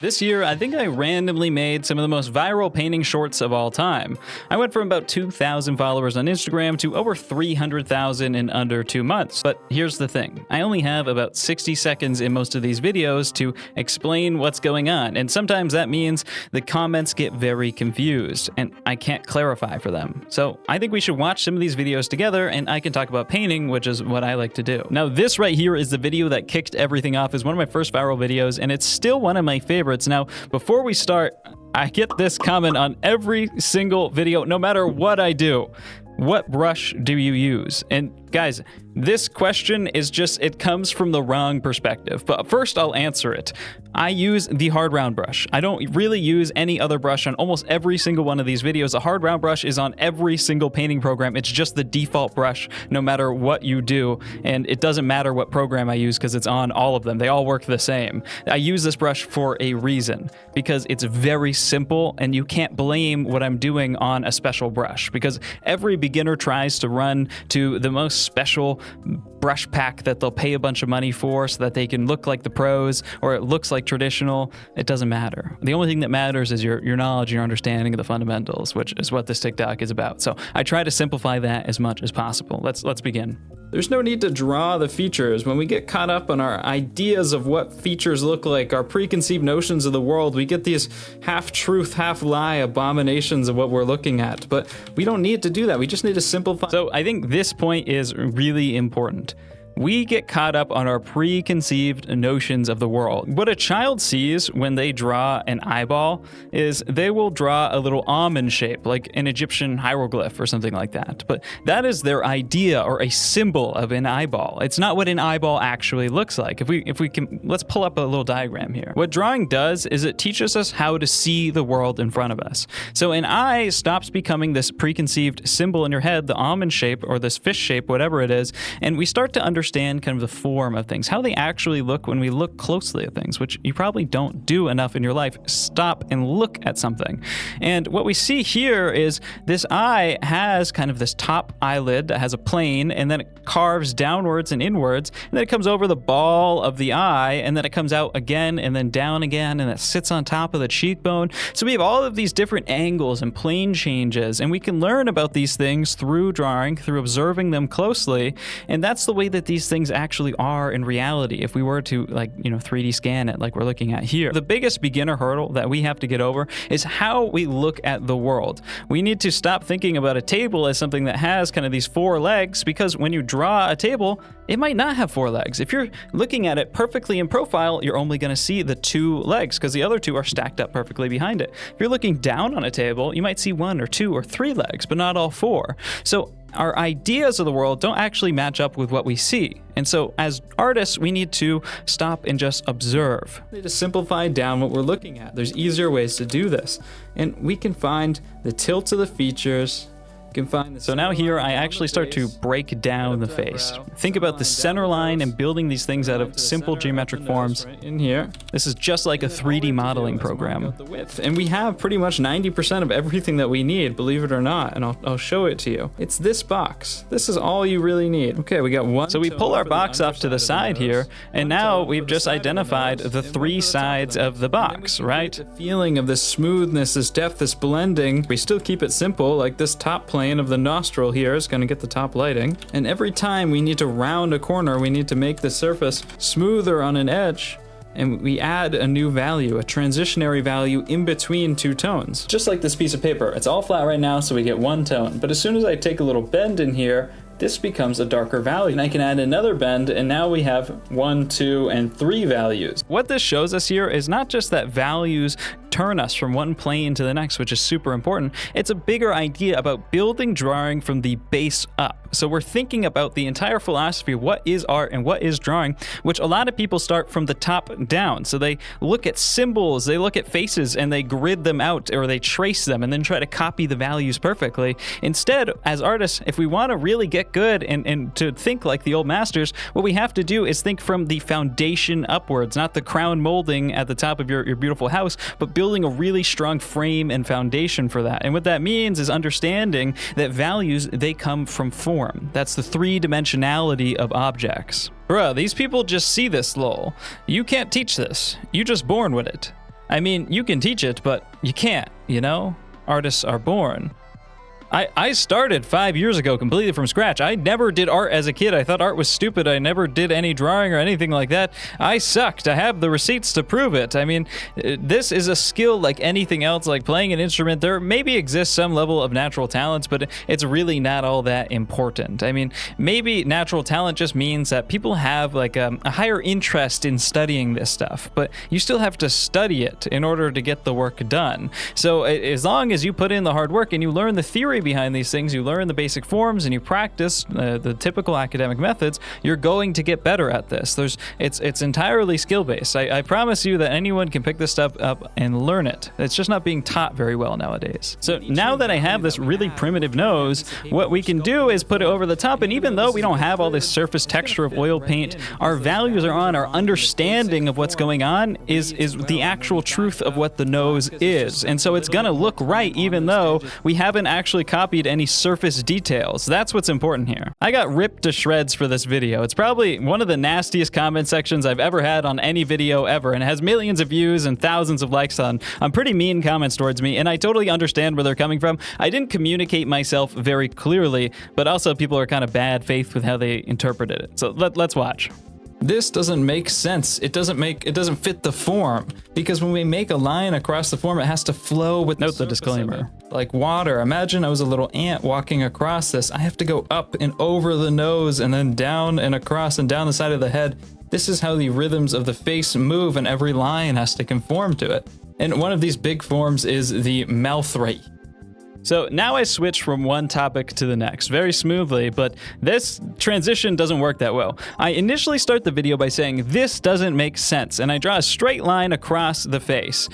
This year, I think I randomly made some of the most viral painting shorts of all time. I went from about 2,000 followers on Instagram to over 300,000 in under 2 months. But here's the thing, I only have about 60 seconds in most of these videos to explain what's going on, and sometimes that means the comments get very confused, and I can't clarify for them. So I think we should watch some of these videos together, and I can talk about painting, which is what I like to do. Now this right here is the video that kicked everything off as one of my first viral videos, and it's still one of my favorites. Now, before we start, I get this comment on every single video, no matter what I do. What brush do you use? And guys, this question is just, it comes from the wrong perspective. But first I'll answer it. I use the hard round brush. I don't really use any other brush on almost every single one of these videos. A hard round brush is on every single painting program. It's just the default brush no matter what you do. And it doesn't matter what program I use because it's on all of them. They all work the same. I use this brush for a reason because it's very simple and you can't blame what I'm doing on a special brush because every beginner tries to run to the most special brush pack that they'll pay a bunch of money for so that they can look like the pros or it looks like traditional. It doesn't matter. The only thing that matters is your knowledge and your understanding of the fundamentals, which is what this TikTok is about. So I try to simplify that as much as possible. Let's begin. There's no need to draw the features. When we get caught up on our ideas of what features look like, our preconceived notions of the world, we get these half-truth, half-lie abominations of what we're looking at. But we don't need to do that. We just need to simplify. So I think this point is really important. We get caught up on our preconceived notions of the world. What a child sees when they draw an eyeball is they will draw a little almond shape, like an Egyptian hieroglyph or something like that. But that is their idea or a symbol of an eyeball. It's not what an eyeball actually looks like. If we can, let's pull up a little diagram here. What drawing does is it teaches us how to see the world in front of us. So an eye stops becoming this preconceived symbol in your head, the almond shape or this fish shape, whatever it is, and we start to understand kind of the form of things, how they actually look when we look closely at things, which you probably don't do enough in your life. Stop and look at something. And what we see here is this eye has kind of this top eyelid that has a plane, and then it carves downwards and inwards, and then it comes over the ball of the eye, and then it comes out again and then down again, and it sits on top of the cheekbone. So we have all of these different angles and plane changes, and we can learn about these things through drawing, through observing them closely, and that's the way that these things actually are in reality if we were to 3D scan it like we're looking at here. The biggest beginner hurdle that we have to get over is how we look at the world. We need to stop thinking about a table as something that has kind of these 4 legs, because when you draw a table, it might not have 4 legs. If you're looking at it perfectly in profile, you're only going to see the 2 legs because the other 2 are stacked up perfectly behind it. If you're looking down on a table, you might see 1 or 2 or 3 legs, but not all 4. So our ideas of the world don't actually match up with what we see. And so as artists, we need to stop and just observe. We need to simplify down what we're looking at. There's easier ways to do this. And we can find the tilts of the features. So now here I actually start to break down the face. Think about the center line and building these things out of simple geometric forms. In here, this is just like a 3D modeling program. And we have pretty much 90% of everything that we need, believe it or not, and I'll show it to you. It's this box. This is all you really need. Okay, we got one. So we pull our box off to the side here, and now we've just identified the 3 sides of the box, right? The feeling of this smoothness, this depth, this blending. We still keep it simple, like this top plane of the nostril here is going to get the top lighting, and every time we need to round a corner, we need to make the surface smoother on an edge, and we add a new value, a transitionary value in between 2 tones. Just like this piece of paper, it's all flat right now, so we get 1 tone, but as soon as I take a little bend in here, this becomes a darker value. And I can add another bend, and now we have 1, 2, and 3 values. What this shows us here is not just that values turn us from one plane to the next, which is super important. It's a bigger idea about building drawing from the base up. So we're thinking about the entire philosophy of what is art and what is drawing, which a lot of people start from the top down. So they look at symbols, they look at faces, and they grid them out, or they trace them and then try to copy the values perfectly. Instead, as artists, if we want to really get good and to think like the old masters, what we have to do is think from the foundation upwards, not the crown molding at the top of your beautiful house, but building a really strong frame and foundation for that. And what that means is understanding that values, they come from form. That's the 3-dimensionality of objects. Bruh, these people just see this lol. You can't teach this. You just born with it. I mean, you can teach it, but you can't, you know? Artists are born. I started 5 years ago completely from scratch. I never did art as a kid. I thought art was stupid. I never did any drawing or anything like that. I sucked. I have the receipts to prove it. I mean, this is a skill like anything else, like playing an instrument. There maybe exists some level of natural talents, but it's really not all that important. I mean, maybe natural talent just means that people have like a higher interest in studying this stuff, but you still have to study it in order to get the work done. So as long as you put in the hard work and you learn the theory behind these things, you learn the basic forms and you practice the typical academic methods, you're going to get better at this. It's entirely skill-based. I promise you that anyone can pick this stuff up and learn it. It's just not being taught very well nowadays. So now that I have this really primitive nose, what we can do is put it over the top, and even though we don't have all this surface texture of oil paint, our values are on, our understanding of what's going on is the actual truth of what the nose is. And so it's gonna look right even though we haven't actually copied any surface details. That's what's important here. I got ripped to shreds for this video. It's probably one of the nastiest comment sections I've ever had on any video ever, and it has millions of views and thousands of likes on pretty mean comments towards me, and I totally understand where they're coming from. I didn't communicate myself very clearly, but also people are kind of bad faith with how they interpreted it. So let's watch. This doesn't make sense. It doesn't fit the form, because when we make a line across the form, it has to flow with the disclaimer. Like water. Imagine I was a little ant walking across this. I have to go up and over the nose and then down and across and down the side of the head. This is how the rhythms of the face move, and every line has to conform to it. And one of these big forms is the mouth right. So now I switch from one topic to the next very smoothly, but this transition doesn't work that well. I initially start the video by saying this doesn't make sense, and I draw a straight line across the face.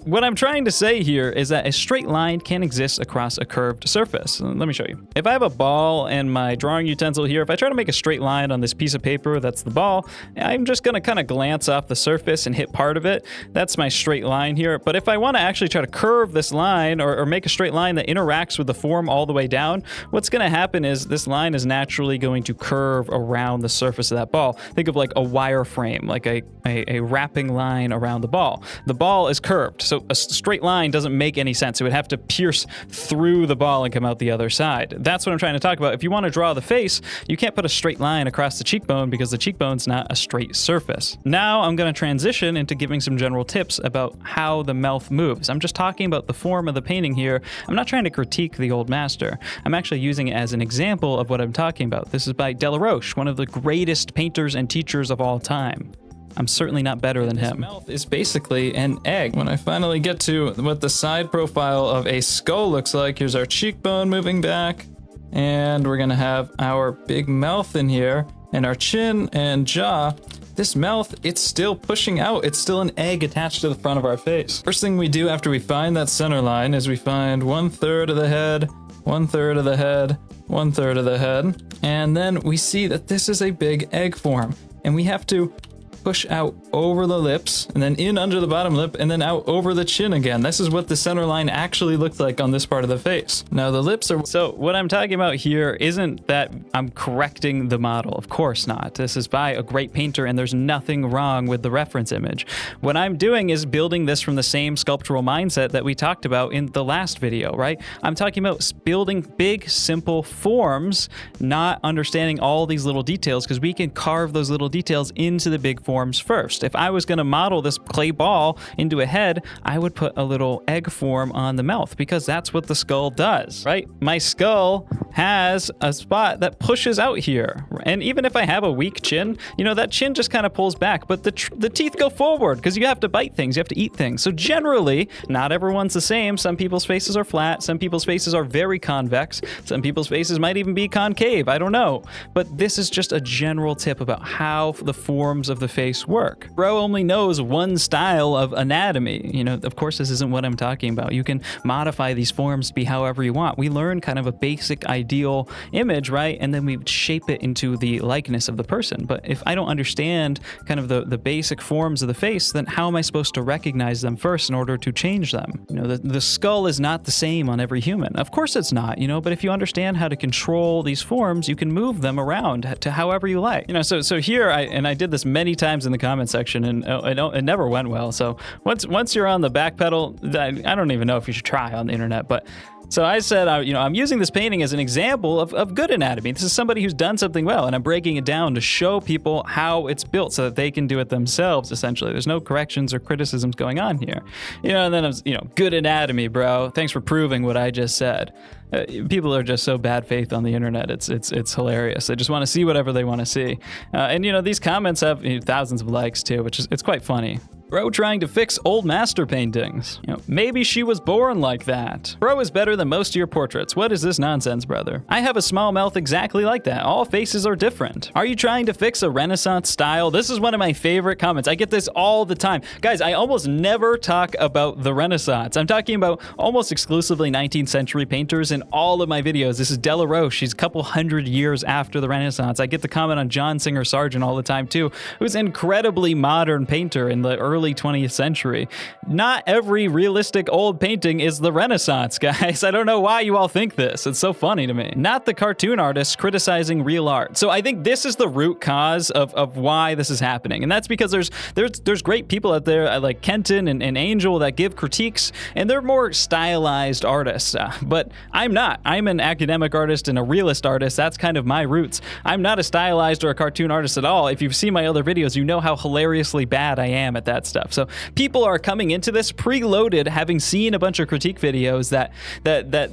What I'm trying to say here is that a straight line can exist across a curved surface. Let me show you. If I have a ball and my drawing utensil here, if I try to make a straight line on this piece of paper, that's the ball, I'm just gonna kind of glance off the surface and hit part of it. That's my straight line here. But if I want to actually try to curve this line or make a straight line that interacts with the form all the way down, what's going to happen is this line is naturally going to curve around the surface of that ball. Think of like a wireframe, like a wrapping line around the ball. The ball is curved, so a straight line doesn't make any sense. It would have to pierce through the ball and come out the other side. That's what I'm trying to talk about. If you want to draw the face, you can't put a straight line across the cheekbone because the cheekbone's not a straight surface. Now I'm going to transition into giving some general tips about how the mouth moves. I'm just talking about the form of the painting here. I'm not trying to critique the old master. I'm actually using it as an example of what I'm talking about. This is by Delaroche, one of the greatest painters and teachers of all time. I'm certainly not better than him. His mouth is basically an egg. When I finally get to what the side profile of a skull looks like, here's our cheekbone moving back, and we're gonna have our big mouth in here, and our chin and jaw. This mouth, it's still pushing out. It's still an egg attached to the front of our face. First thing we do after we find that center line is we find 1/3 of the head, 1/3 of the head, 1/3 of the head, and then we see that this is a big egg form, and we have to push out over the lips, and then in under the bottom lip, and then out over the chin again. This is what the center line actually looked like on this part of the face. Now the lips are... So what I'm talking about here isn't that I'm correcting the model. Of course not. This is by a great painter, and there's nothing wrong with the reference image. What I'm doing is building this from the same sculptural mindset that we talked about in the last video, right? I'm talking about building big, simple forms, not understanding all these little details, because we can carve those little details into the big forms first. If I was going to model this clay ball into a head, I would put a little egg form on the mouth, because that's what the skull does, right? My skull has a spot that pushes out here. And even if I have a weak chin, you know, that chin just kind of pulls back, but the teeth go forward because you have to bite things, you have to eat things. So generally, not everyone's the same. Some people's faces are flat, some people's faces are very convex, some people's faces might even be concave, I don't know. But this is just a general tip about how the forms of the face work. Bro only knows one style of anatomy. You know, of course, this isn't what I'm talking about. You can modify these forms to be however you want. We learn kind of a basic ideal image, right? And then we shape it into the likeness of the person. But if I don't understand kind of the basic forms of the face, then how am I supposed to recognize them first in order to change them? You know, the skull is not the same on every human. Of course it's not, you know, but if you understand how to control these forms, you can move them around to however you like. You know, so here, I did this many times times in the comment section, and it never went well. So once you're on the back pedal, I don't even know if you should try on the internet, but. So I said, I'm using this painting as an example of good anatomy. This is somebody who's done something well, and I'm breaking it down to show people how it's built so that they can do it themselves, essentially. There's no corrections or criticisms going on here. And then I was, good anatomy, bro. Thanks for proving what I just said. People are just so bad faith on the internet. It's hilarious. They just want to see whatever they want to see. And these comments have thousands of likes too, which is it's quite funny. Bro trying to fix old master paintings. Maybe she was born like that. Bro is better than most of your portraits. What is this nonsense, brother? I have a small mouth exactly like that. All faces are different. Are you trying to fix a Renaissance style? This is one of my favorite comments. I get this all the time. Guys, I almost never talk about the Renaissance. I'm talking about almost exclusively 19th century painters in all of my videos. This is Della Roche. She's a couple hundred years after the Renaissance. I get the comment on John Singer Sargent all the time too, who's an incredibly modern painter in the early 20th century. Not every realistic old painting is the Renaissance, guys. I don't know why you all think this. It's so funny to me. Not the cartoon artists criticizing real art. So I think this is the root cause of why this is happening. And that's because there's great people out there like Kenton and Angel that give critiques, and they're more stylized artists. But I'm not. I'm an academic artist and a realist artist. That's kind of my roots. I'm not a stylized or a cartoon artist at all. If you've seen my other videos, you know how hilariously bad I am at that stuff. So people are coming into this preloaded, having seen a bunch of critique videos that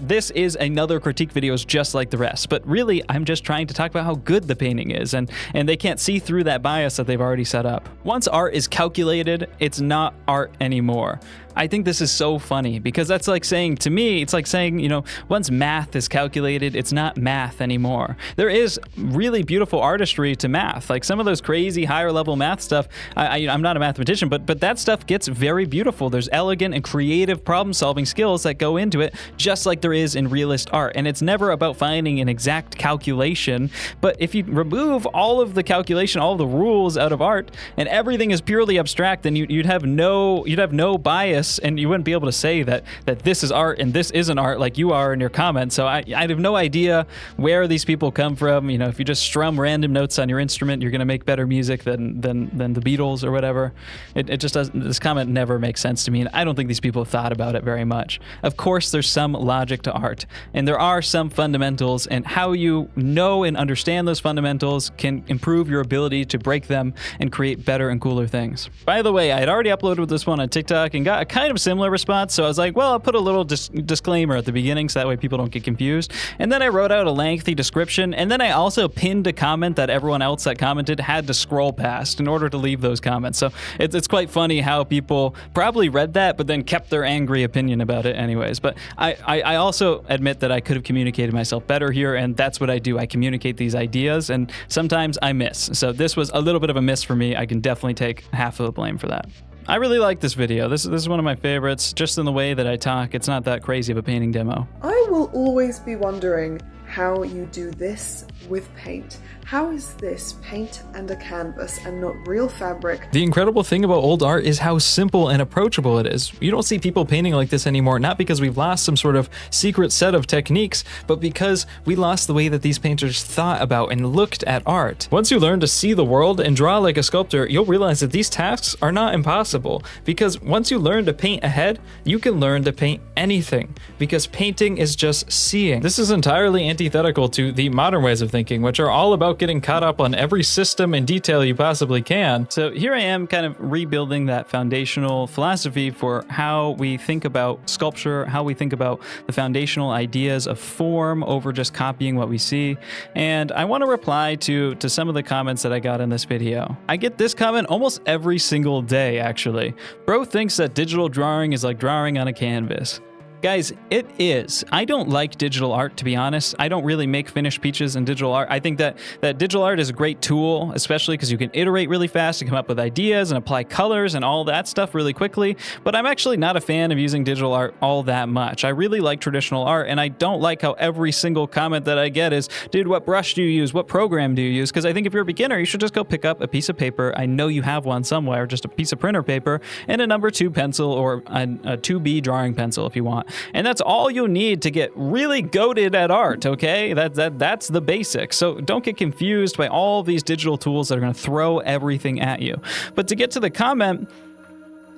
this is another critique videos just like the rest. But really, I'm just trying to talk about how good the painting is, and they can't see through that bias that they've already set up. Once art is calculated, it's not art anymore. I think this is so funny because that's like saying, to me, it's like saying, once math is calculated, it's not math anymore. There is really beautiful artistry to math. Like some of those crazy higher level math stuff, I'm not a mathematician, but that stuff gets very beautiful. There's elegant and creative problem solving skills that go into it, just like there is in realist art. And it's never about finding an exact calculation, but if you remove all of the calculation, all of the rules out of art, and everything is purely abstract, then you'd have no bias, and you wouldn't be able to say that this is art and this isn't art like you are in your comments. So I have no idea where these people come from. If you just strum random notes on your instrument, you're going to make better music than the Beatles or whatever. It just doesn't. This comment never makes sense to me, and I don't think these people have thought about it very much. Of course, there's some logic to art, and there are some fundamentals, and how you know and understand those fundamentals can improve your ability to break them and create better and cooler things. By the way, I had already uploaded this one on TikTok and got a kind of similar response, so I was like, well, I'll put a little disclaimer at the beginning so that way people don't get confused. And then I wrote out a lengthy description, and then I also pinned a comment that everyone else that commented had to scroll past in order to leave those comments. So it's quite funny how people probably read that but then kept their angry opinion about it anyways. But I also admit that I could have communicated myself better here, and that's what I do. I communicate these ideas, and sometimes I miss. So this was a little bit of a miss for me. I can definitely take half of the blame for that. I really like this video. This is one of my favorites, just in the way that I talk. It's not that crazy of a painting demo. I will always be wondering how you do this with paint. How is this paint and a canvas and not real fabric? The incredible thing about old art is how simple and approachable it is. You don't see people painting like this anymore, not because we've lost some sort of secret set of techniques, but because we lost the way that these painters thought about and looked at art. Once you learn to see the world and draw like a sculptor, you'll realize that these tasks are not impossible, because once you learn to paint ahead, you can learn to paint anything, because painting is just seeing. This is entirely antithetical to the modern ways of thinking, which are all about getting caught up on every system and detail you possibly can. So here I am kind of rebuilding that foundational philosophy for how we think about sculpture, how we think about the foundational ideas of form over just copying what we see. And I want to reply to some of the comments that I got in this video. I get this comment almost every single day, actually. Bro thinks that digital drawing is like drawing on a canvas. Guys, it is. I don't like digital art, to be honest. I don't really make finished pieces in digital art. I think that digital art is a great tool, especially because you can iterate really fast and come up with ideas and apply colors and all that stuff really quickly. But I'm actually not a fan of using digital art all that much. I really like traditional art, and I don't like how every single comment that I get is, dude, what brush do you use? What program do you use? Because I think if you're a beginner, you should just go pick up a piece of paper. I know you have one somewhere, just a piece of printer paper, and a number 2 pencil or a 2B drawing pencil if you want. And that's all you need to get really goated at art, okay? That's the basics. So don't get confused by all these digital tools that are going to throw everything at you. But to get to the comment,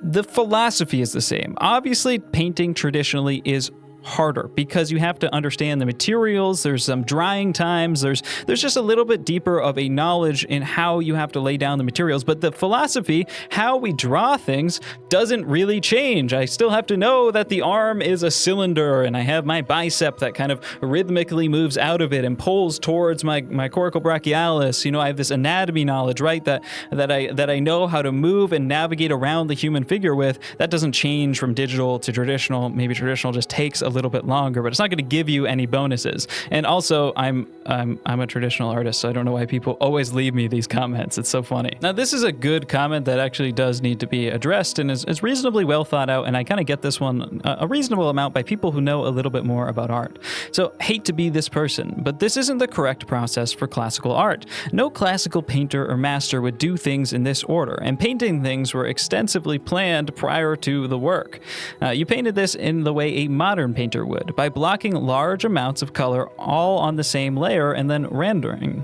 the philosophy is the same. Obviously, painting traditionally is harder because you have to understand the materials. There's some drying times. There's just a little bit deeper of a knowledge in how you have to lay down the materials. But the philosophy, how we draw things, doesn't really change. I still have to know that the arm is a cylinder, and I have my bicep that kind of rhythmically moves out of it and pulls towards my coracobrachialis. You know, I have this anatomy knowledge, right? That I know how to move and navigate around the human figure with. That doesn't change from digital to traditional. Maybe traditional just takes a little bit longer, but it's not going to give you any bonuses. And also, I'm a traditional artist, so I don't know why people always leave me these comments. It's so funny. Now, this is a good comment that actually does need to be addressed and is reasonably well thought out, and I kind of get this one a reasonable amount by people who know a little bit more about art. So, hate to be this person, but this isn't the correct process for classical art. No classical painter or master would do things in this order, and painting things were extensively planned prior to the work. You painted this in the way a modern painter would, by blocking large amounts of color all on the same layer and then rendering.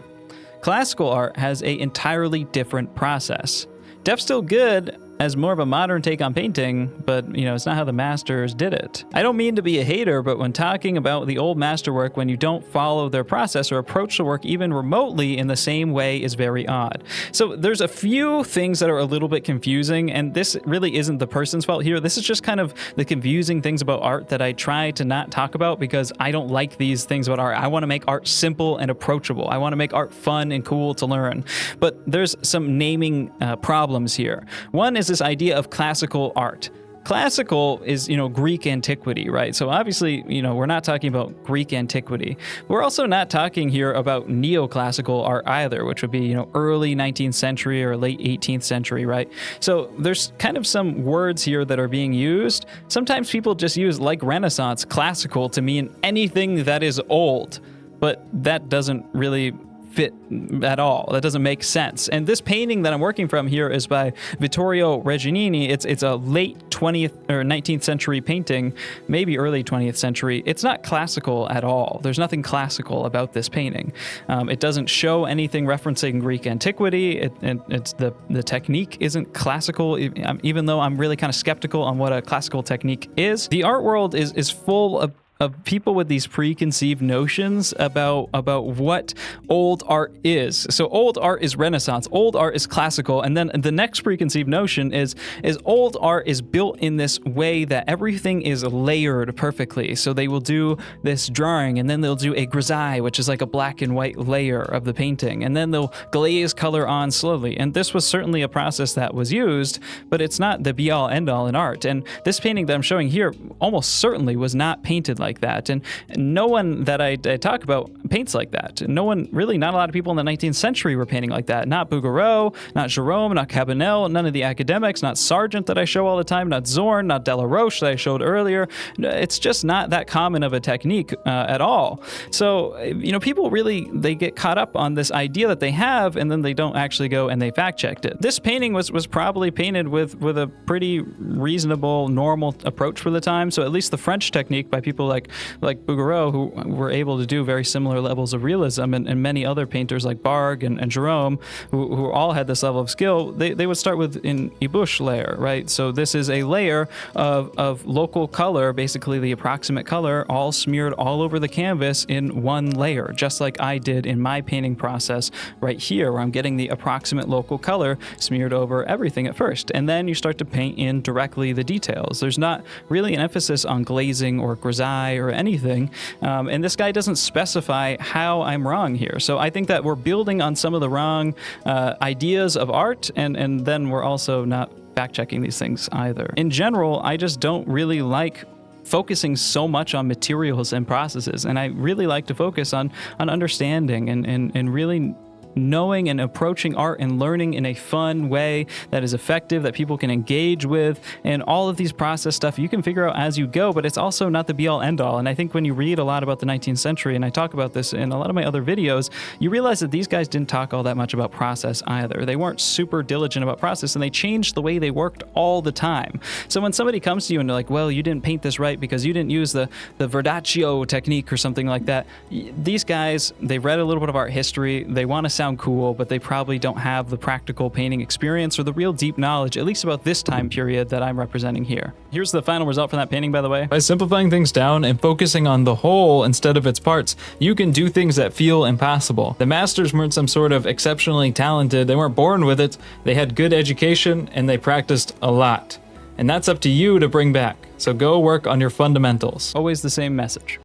Classical art has an entirely different process. Dep's still good as more of a modern take on painting, but, you know, it's not how the masters did it. I don't mean to be a hater, but when talking about the old masterwork, when you don't follow their process or approach the work even remotely in the same way is very odd. So there's a few things that are a little bit confusing, and this really isn't the person's fault here. This is just kind of the confusing things about art that I try to not talk about because I don't like these things about art. I want to make art simple and approachable. I want to make art fun and cool to learn. But there's some naming problems here. One is this idea of classical art. Classical is, Greek antiquity, right? So obviously, we're not talking about Greek antiquity. We're also not talking here about neoclassical art either, which would be, early 19th century or late 18th century, right? So there's kind of some words here that are being used. Sometimes people just use, like Renaissance, classical to mean anything that is old, but that doesn't really fit at all. That doesn't make sense. And this painting that I'm working from here is by Vittorio Reginini. It's a late 20th or 19th century painting, maybe early 20th century. It's not classical at all. There's nothing classical about this painting. It doesn't show anything referencing Greek antiquity. It's the technique isn't classical, even though I'm really kind of skeptical on what a classical technique is. The art world is full of people with these preconceived notions about what old art is. So old art is Renaissance, old art is classical, and then the next preconceived notion is old art is built in this way that everything is layered perfectly. So they will do this drawing, and then they'll do a grisaille, which is like a black and white layer of the painting, and then they'll glaze color on slowly. And this was certainly a process that was used, but it's not the be-all, end-all in art. And this painting that I'm showing here almost certainly was not painted like that. And no one that I talk about paints like that. Not a lot of people in the 19th century were painting like that. Not Bouguereau, not Jerome, not Cabanel, none of the academics, not Sargent that I show all the time, not Zorn, not Delaroche that I showed earlier. It's just not that common of a technique at all. So, people really, they get caught up on this idea that they have, and then they don't actually go and they fact-checked it. This painting was probably painted with a pretty reasonable, normal approach for the time. So at least the French technique by people like Bouguereau, who were able to do very similar levels of realism, and many other painters like Bargue and Jerome, who all had this level of skill, they would start with an ébauche layer, right? So this is a layer of local color, basically the approximate color, all smeared all over the canvas in one layer, just like I did in my painting process right here, where I'm getting the approximate local color smeared over everything at first. And then you start to paint in directly the details. There's not really an emphasis on glazing or grisaille or anything. And this guy doesn't specify how I'm wrong here. So I think that we're building on some of the wrong ideas of art, and then we're also not fact-checking these things either. In general, I just don't really like focusing so much on materials and processes, and I really like to focus on understanding and really knowing and approaching art and learning in a fun way that is effective, that people can engage with, and all of these process stuff you can figure out as you go, but it's also not the be-all end-all. And I think when you read a lot about the 19th century, and I talk about this in a lot of my other videos, you realize that these guys didn't talk all that much about process either. They weren't super diligent about process, and they changed the way they worked all the time. So when somebody comes to you and they're like, well, you didn't paint this right because you didn't use the Verdaccio technique or something like that, these guys, they read a little bit of art history, they want to sound cool, but they probably don't have the practical painting experience or the real deep knowledge, at least about this time period that I'm representing here. Here's the final result from that painting, by the way. By simplifying things down and focusing on the whole instead of its parts, you can do things that feel impossible. The masters weren't some sort of exceptionally talented, they weren't born with it, they had good education and they practiced a lot. And that's up to you to bring back. So go work on your fundamentals. Always the same message.